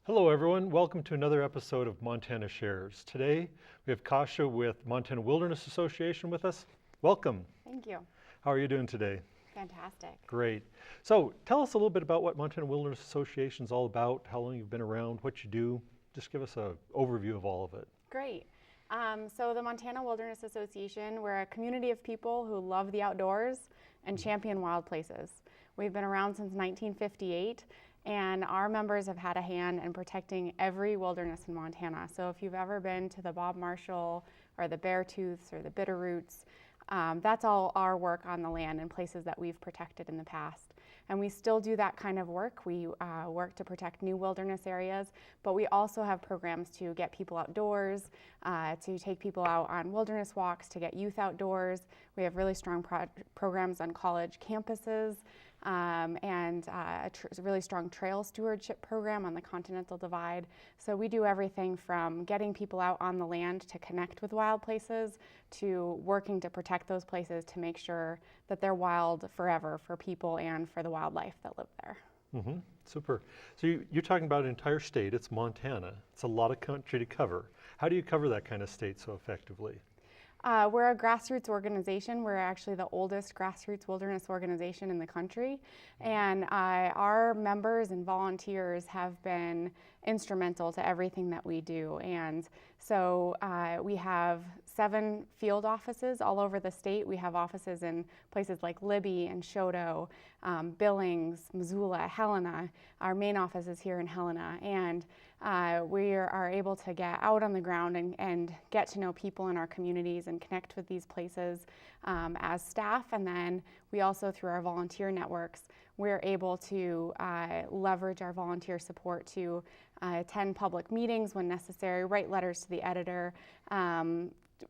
Hello everyone, welcome to another episode of Montana Shares. Today we have Kassia with Montana Wilderness Association with us. Welcome. Thank you. How are you doing today? Fantastic. Great. So tell us a little bit about what Montana Wilderness Association is all about, how long you've been around, what you do. Just give us an overview of all of it. Great. So the Montana Wilderness Association, we're a community of people who love the outdoors and champion wild places. We've been around since 1958. And our members have had a hand in protecting every wilderness in Montana. So if you've ever been to the Bob Marshall or the Beartooths or the Bitterroots, that's all our work on the land in places that we've protected in the past. And we still do that kind of work. We work to protect new wilderness areas, but we also have programs to get people outdoors, to take people out on wilderness walks, to get youth outdoors. We have really strong programs on college campuses. And a really strong trail stewardship program on the Continental Divide. So we do everything from getting people out on the land to connect with wild places to working to protect those places to make sure that they're wild forever for people and for the wildlife that live there. Mm-hmm. Super. So you're talking about an entire state. It's Montana. It's a lot of country to cover. How do you cover that kind of state so effectively? We're a grassroots organization. We're actually the oldest grassroots wilderness organization in the country. And our members and volunteers have been instrumental to everything that we do. And so we have 7 field offices all over the state. We have offices in places like Libby and Choteau, Billings, Missoula, Helena. Our main office is here in Helena. And we are able to get out on the ground and get to know people in our communities and connect with these places as staff. And then we also, through our volunteer networks, we're able to leverage our volunteer support to attend public meetings when necessary, write letters to the editor,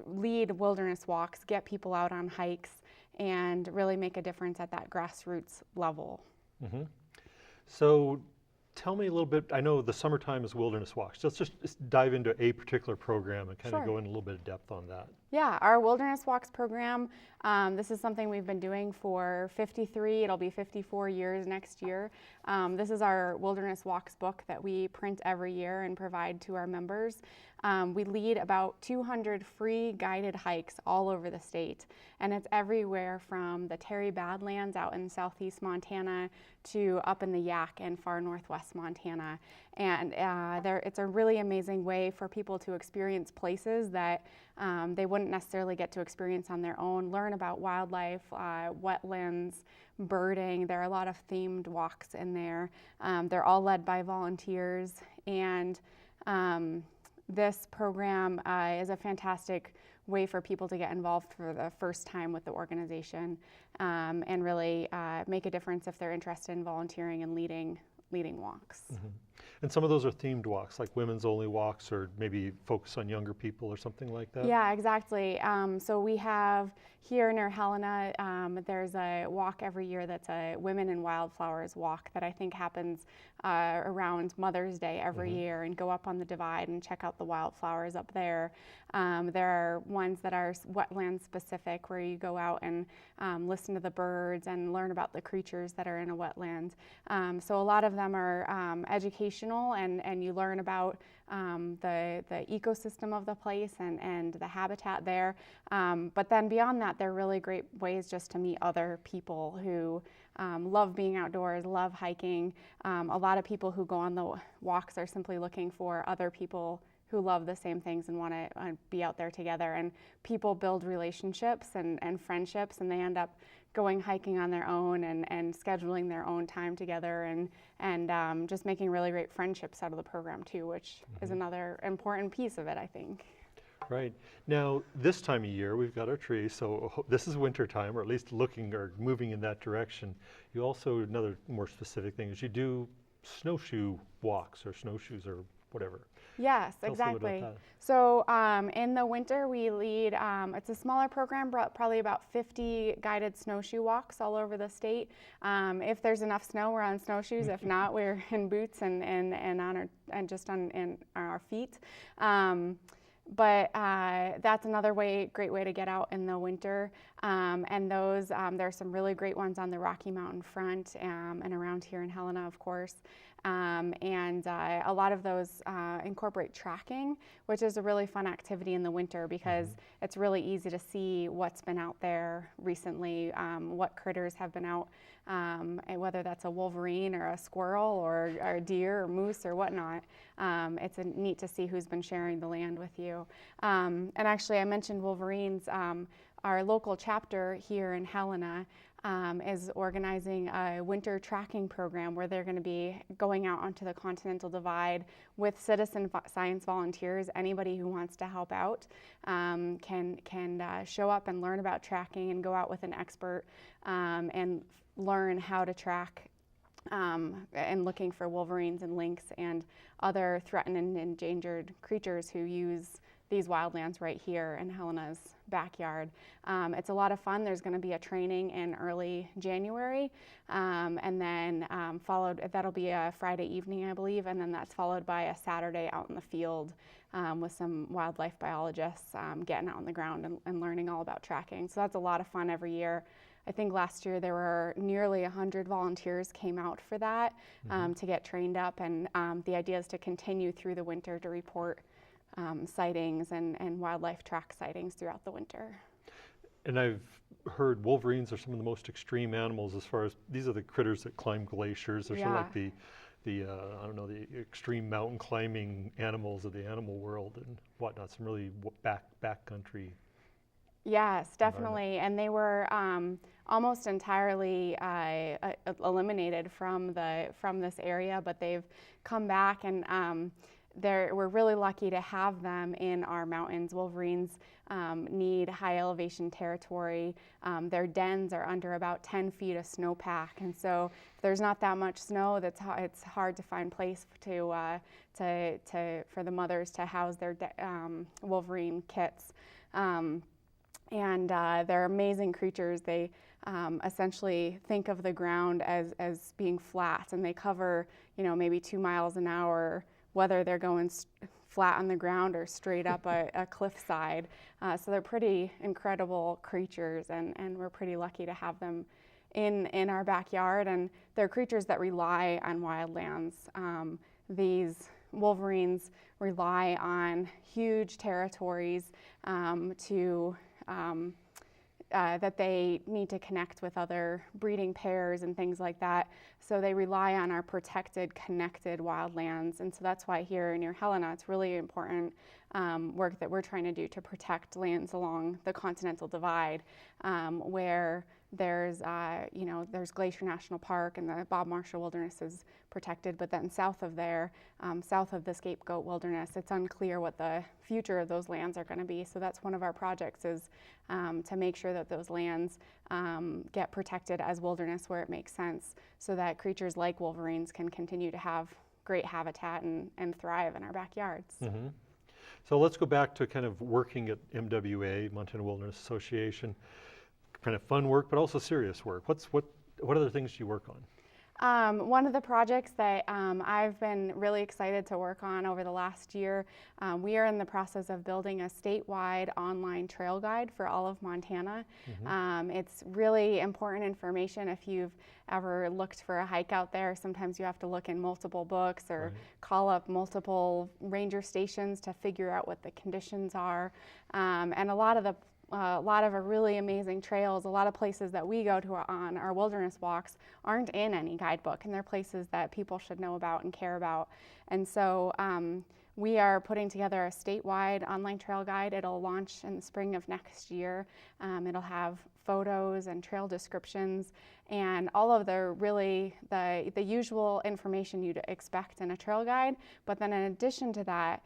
lead wilderness walks, get people out on hikes, and really make a difference at that grassroots level. Mm-hmm. So tell me a little bit, I know the summertime is wilderness walks. Let's just dive into a particular program and kind of go in a little bit of depth on that. Yeah, our Wilderness Walks program, this is something we've been doing for it'll be 54 years next year. This is our Wilderness Walks book that we print every year and provide to our members. We lead about 200 free guided hikes all over the state, and it's everywhere from the Terry Badlands out in southeast Montana to up in the Yak in far northwest Montana. And it's a really amazing way for people to experience places that they wouldn't necessarily get to experience on their own, learn about wildlife, wetlands, birding. There are a lot of themed walks in there. They're all led by volunteers, and this program is a fantastic way for people to get involved for the first time with the organization and really make a difference if they're interested in volunteering and leading walks. Mm-hmm. And some of those are themed walks, like women's only walks, or maybe focus on younger people or something like that? Yeah, exactly. So we have here near Helena, there's a walk every year that's a Women in Wildflowers walk that I think happens around Mother's Day every year, and go up on the divide and check out the wildflowers up there. There are ones that are wetland specific, where you go out and listen to the birds and learn about the creatures that are in a wetland. So a lot of them are educational, and you learn about the ecosystem of the place and the habitat there. But then beyond that, they're really great ways just to meet other people who love being outdoors, love hiking. A lot of people who go on the walks are simply looking for other people who love the same things and want to be out there together. And people build relationships and friendships, and they end up going hiking on their own and scheduling their own time together, and just making really great friendships out of the program too, which is another important piece of it, I think. Right. Now, this time of year, we've got our trees, so this is winter time, or at least looking or moving in that direction. You also, another more specific thing is you do snowshoe walks, or snowshoes, or whatever. Yes, exactly. So in the winter, we lead, it's a smaller program, probably about 50 guided snowshoe walks all over the state. If there's enough snow, we're on snowshoes. If not, we're in boots and just on our feet. But that's another great way to get out in the winter. And those, there are some really great ones on the Rocky Mountain front and around here in Helena, of course. And a lot of those incorporate tracking, which is a really fun activity in the winter because it's really easy to see what's been out there recently, what critters have been out, and whether that's a wolverine or a squirrel or a deer or moose or whatnot. It's neat to see who's been sharing the land with you. And actually, I mentioned wolverines. Our local chapter here in Helena is organizing a winter tracking program where they're going to be going out onto the Continental Divide with citizen science volunteers. Anybody who wants to help out can show up and learn about tracking and go out with an expert and learn how to track and looking for wolverines and lynx and other threatened and endangered creatures who use these wildlands right here in Helena's backyard. It's a lot of fun. There's going to be a training in early January, and then that'll be a Friday evening, I believe, and then that's followed by a Saturday out in the field with some wildlife biologists getting out on the ground and learning all about tracking. So that's a lot of fun every year. I think last year there were nearly 100 volunteers came out for that to get trained up, and the idea is to continue through the winter to report sightings and wildlife track sightings throughout the winter. And I've heard wolverines are some of the most extreme animals as far as, these are the critters that climb glaciers. They're sort of like the I don't know, the extreme mountain climbing animals of the animal world and whatnot, some really backcountry. Yes, definitely. And they were almost entirely eliminated from this area, but they've come back, and we're really lucky to have them in our mountains. Wolverines need high elevation territory. Their dens are under about 10 feet of snowpack, and so if there's not that much snow, it's hard to find place for the mothers to house their wolverine kits. And they're amazing creatures. They essentially think of the ground as being flat, and they cover, maybe 2 miles an hour, whether they're going flat on the ground or straight up a cliffside. So they're pretty incredible creatures, and we're pretty lucky to have them in our backyard. And they're creatures that rely on wildlands. These wolverines rely on huge territories that they need to connect with other breeding pairs and things like that. So they rely on our protected, connected wildlands. And so that's why here near Helena, it's really important work that we're trying to do to protect lands along the Continental Divide, where there's Glacier National Park and the Bob Marshall Wilderness is protected, but then south of there, south of the Scapegoat Wilderness, it's unclear what the future of those lands are going to be. So that's one of our projects, is to make sure that those lands get protected as wilderness where it makes sense, so that creatures like wolverines can continue to have great habitat and thrive in our backyards. Mm-hmm. So let's go back to kind of working at MWA, Montana Wilderness Association. Kind of fun work, but also serious work. What other things do you work on? One of the projects that I've been really excited to work on over the last year, we are in the process of building a statewide online trail guide for all of Montana. It's really important information. If you've ever looked for a hike out there, sometimes you have to look in multiple books or call up multiple ranger stations to figure out what the conditions are. And a lot of our really amazing trails, a lot of places that we go to on our wilderness walks aren't in any guidebook, and they're places that people should know about and care about. And so we are putting together a statewide online trail guide. It'll launch in the spring of next year. It'll have photos and trail descriptions and all of the usual information you'd expect in a trail guide. But then in addition to that,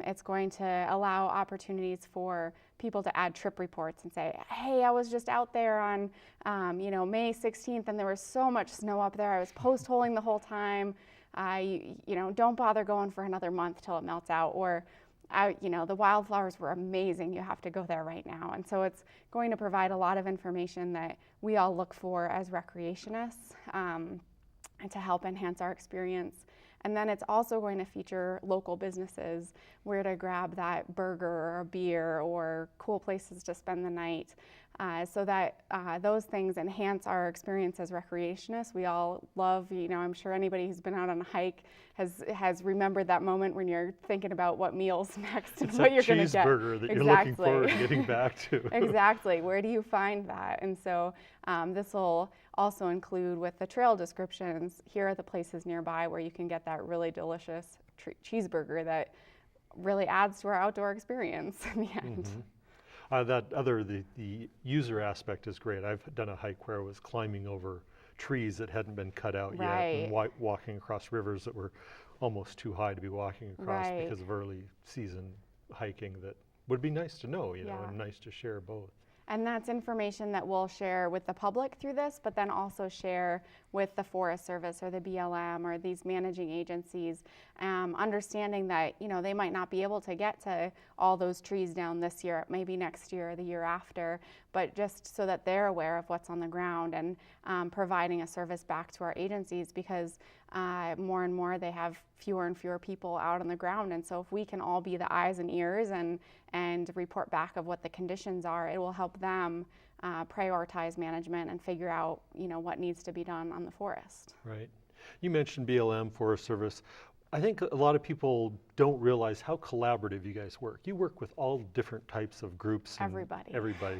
it's going to allow opportunities for people to add trip reports and say, hey, I was just out there on May 16th and there was so much snow up there. I was post-holing the whole time. Don't bother going for another month till it melts out. Or the wildflowers were amazing. You have to go there right now. And so it's going to provide a lot of information that we all look for as recreationists and to help enhance our experience. And then it's also going to feature local businesses, where to grab that burger or beer or cool places to spend the night. so that those things enhance our experience as recreationists. We all love, I'm sure anybody who's been out on a hike has remembered that moment when you're thinking about what meal's next and It's what that you're going to get. cheeseburger that you're looking forward to getting back to. Exactly. Where do you find that? And so this will also include with the trail descriptions, here are the places nearby where you can get that really delicious cheeseburger that really adds to our outdoor experience in the end. The user aspect is great. I've done a hike where I was climbing over trees that hadn't been cut out yet, and walking across rivers that were almost too high to be walking across because of early season hiking that would be nice to know, and nice to share both. And that's information that we'll share with the public through this, but then also share with the Forest Service or the BLM or these managing agencies, understanding that they might not be able to get to all those trees down this year, maybe next year or the year after, but just so that they're aware of what's on the ground and providing a service back to our agencies, because more and more they have fewer and fewer people out on the ground. And so if we can all be the eyes and ears and report back of what the conditions are, it will help them prioritize management and figure out what needs to be done on the forest. Right. You mentioned BLM, Forest Service. I think a lot of people don't realize how collaborative you guys work. You work with all different types of groups. Everybody.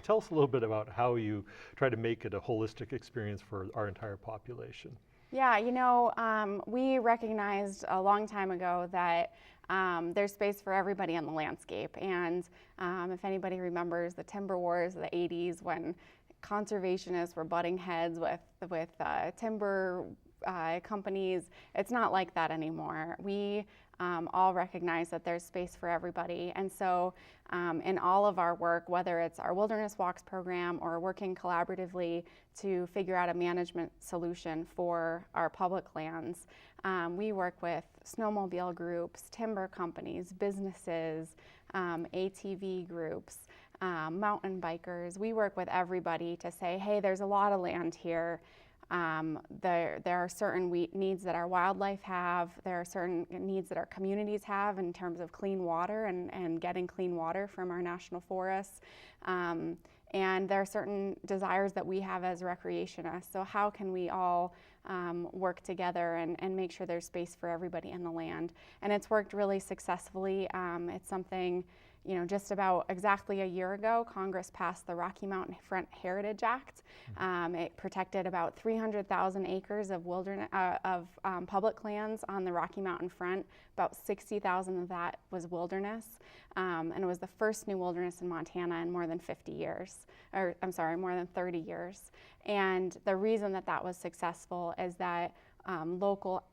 Tell us a little bit about how you try to make it a holistic experience for our entire population. Yeah, we recognized a long time ago that there's space for everybody on the landscape. And if anybody remembers the timber wars of the 80s, when conservationists were butting heads with timber companies, it's not like that anymore. We all recognize that there's space for everybody. And so in all of our work, whether it's our Wilderness Walks program or working collaboratively to figure out a management solution for our public lands, we work with snowmobile groups, timber companies, businesses, ATV groups, mountain bikers. We work with everybody to say, hey, there's a lot of land here. There are certain needs that our wildlife have. There are certain needs that our communities have in terms of clean water and getting clean water from our national forests. And there are certain desires that we have as recreationists. So how can we all work together and make sure there's space for everybody in the land? And it's worked really successfully. It's something, just about exactly a year ago, Congress passed the Rocky Mountain Front Heritage Act. It protected about 300,000 acres of public lands on the Rocky Mountain Front. About 60,000 of that was wilderness, and it was the first new wilderness in Montana in more than 50 years, more than 30 years. And the reason that was successful is that local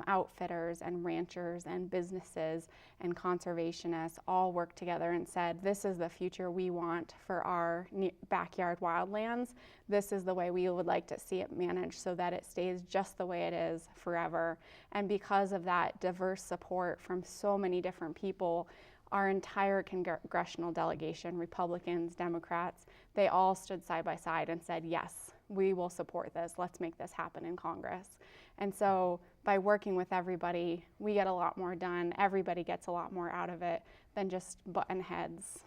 outfitters and ranchers and businesses and conservationists all worked together and said, this is the future we want for our backyard wildlands. This is the way we would like to see it managed so that it stays just the way it is forever. And because of that diverse support from so many different people, our entire congressional delegation, Republicans, Democrats, they all stood side by side and said, yes, we will support this. Let's make this happen in Congress. And so by working with everybody, we get a lot more done. Everybody gets a lot more out of it than just button heads.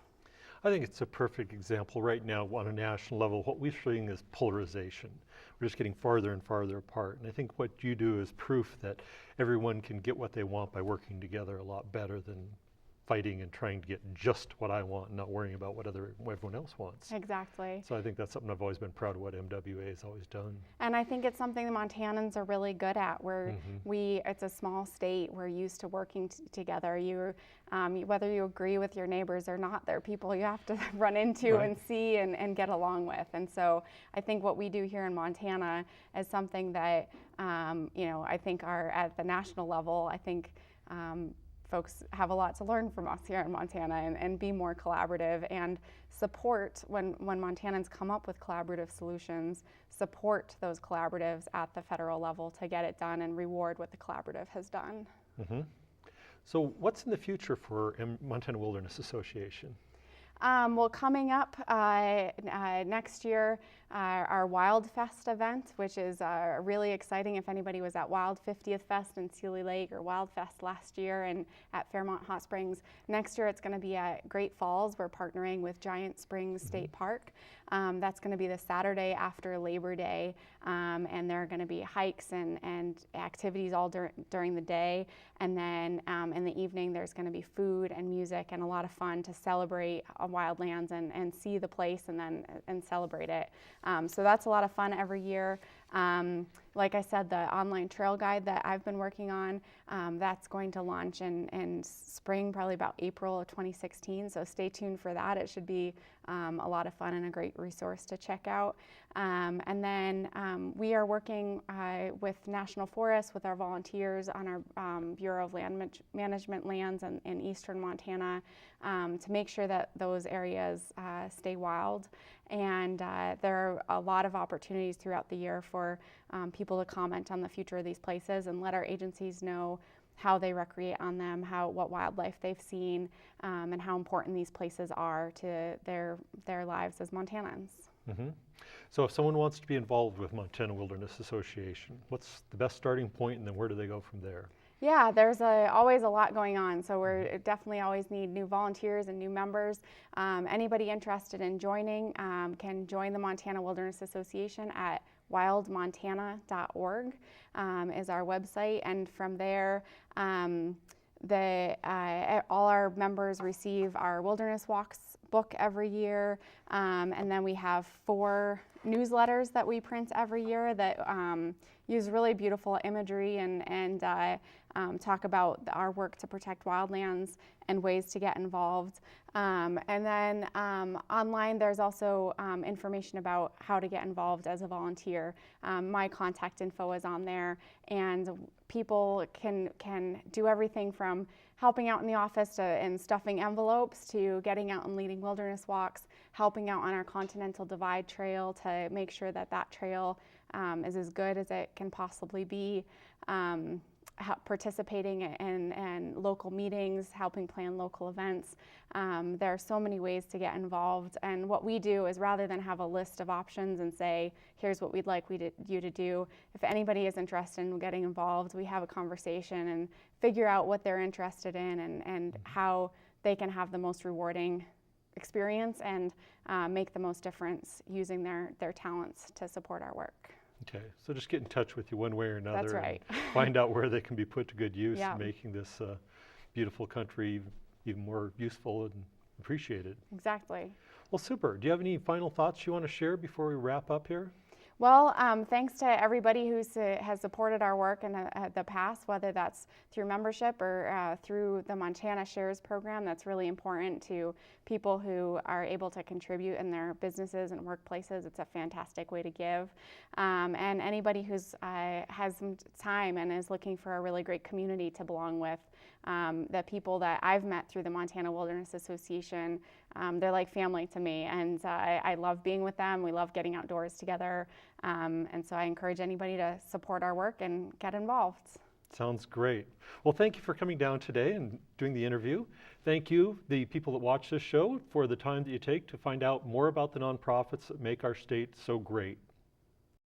I think it's a perfect example right now on a national level. What we're seeing is polarization. We're just getting farther and farther apart. And I think what you do is proof that everyone can get what they want by working together a lot better than fighting and trying to get just what I want and not worrying about what everyone else wants. Exactly. So I think that's something I've always been proud of what MWA has always done. And I think it's something the Montanans are really good at. It's a small state. We're used to working together. Whether you agree with your neighbors or not, they're people you have to run into and see and get along with. And so I think what we do here in Montana is something that, I think are at the national level, I think folks have a lot to learn from us here in Montana and be more collaborative and support when Montanans come up with collaborative solutions, support those collaboratives at the federal level to get it done and reward what the collaborative has done. So what's in the future for Montana Wilderness Association? Well, coming up next year, our Wild Fest event, which is really exciting. If anybody was at Wild 50th Fest in Sealy Lake or Wild Fest last year and at Fairmont Hot Springs, next year it's going to be at Great Falls. We're partnering with Giant Springs State Park. That's going to be the Saturday after Labor Day, and there are going to be hikes and activities all during the day. And then in the evening, there's going to be food and music and a lot of fun to celebrate wildlands and see the place and celebrate it. So that's a lot of fun every year. Like I said, the online trail guide that I've been working on, that's going to launch in spring, probably about April of 2016. So stay tuned for that. It should be a lot of fun and a great resource to check out. And then we are working with National Forests, with our volunteers on our Bureau of Land Management lands in eastern Montana to make sure that those areas stay wild. And there are a lot of opportunities throughout the year for people to comment on the future of these places and let our agencies know how they recreate on them, what wildlife they've seen, and how important these places are to their lives as Montanans. Mm-hmm. So if someone wants to be involved with Montana Wilderness Association, what's the best starting point, and then where do they go from there? Yeah, there's always a lot going on, so we definitely always need new volunteers and new members. Anybody interested in joining can join the Montana Wilderness Association at wildmontana.org is our website, and from there all our members receive our Wilderness Walks book every year, and then we have 4 newsletters that we print every year that use really beautiful imagery and talk about our work to protect wildlands and ways to get involved. And then online there's also information about how to get involved as a volunteer. My contact info is on there, and people can do everything from helping out in the office and stuffing envelopes to getting out and leading wilderness walks, helping out on our Continental Divide Trail to make sure that trail is as good as it can possibly be, participating in local meetings, helping plan local events. There are so many ways to get involved, and what we do is, rather than have a list of options and say, here's what we'd like you to do, if anybody is interested in getting involved, we have a conversation and figure out what they're interested in and how they can have the most rewarding experience and make the most difference using their talents to support our work. Okay, so just get in touch with you one way or another. That's right. And find out where they can be put to good use, Yeah. making this beautiful country even more useful and appreciated. Exactly. Well, super. Do you have any final thoughts you want to share before we wrap up here? Well, thanks to everybody who has supported our work in the past, whether that's through membership or through the Montana Shares program. That's really important to people who are able to contribute in their businesses and workplaces. It's a fantastic way to give. And anybody who's has some time and is looking for a really great community to belong with. The people that I've met through the Montana Wilderness Association, they're like family to me, and I love being with them. We love getting outdoors together, and so I encourage anybody to support our work and get involved. Sounds great. Well, thank you for coming down today and doing the interview. Thank you, the people that watch this show, for the time that you take to find out more about the nonprofits that make our state so great.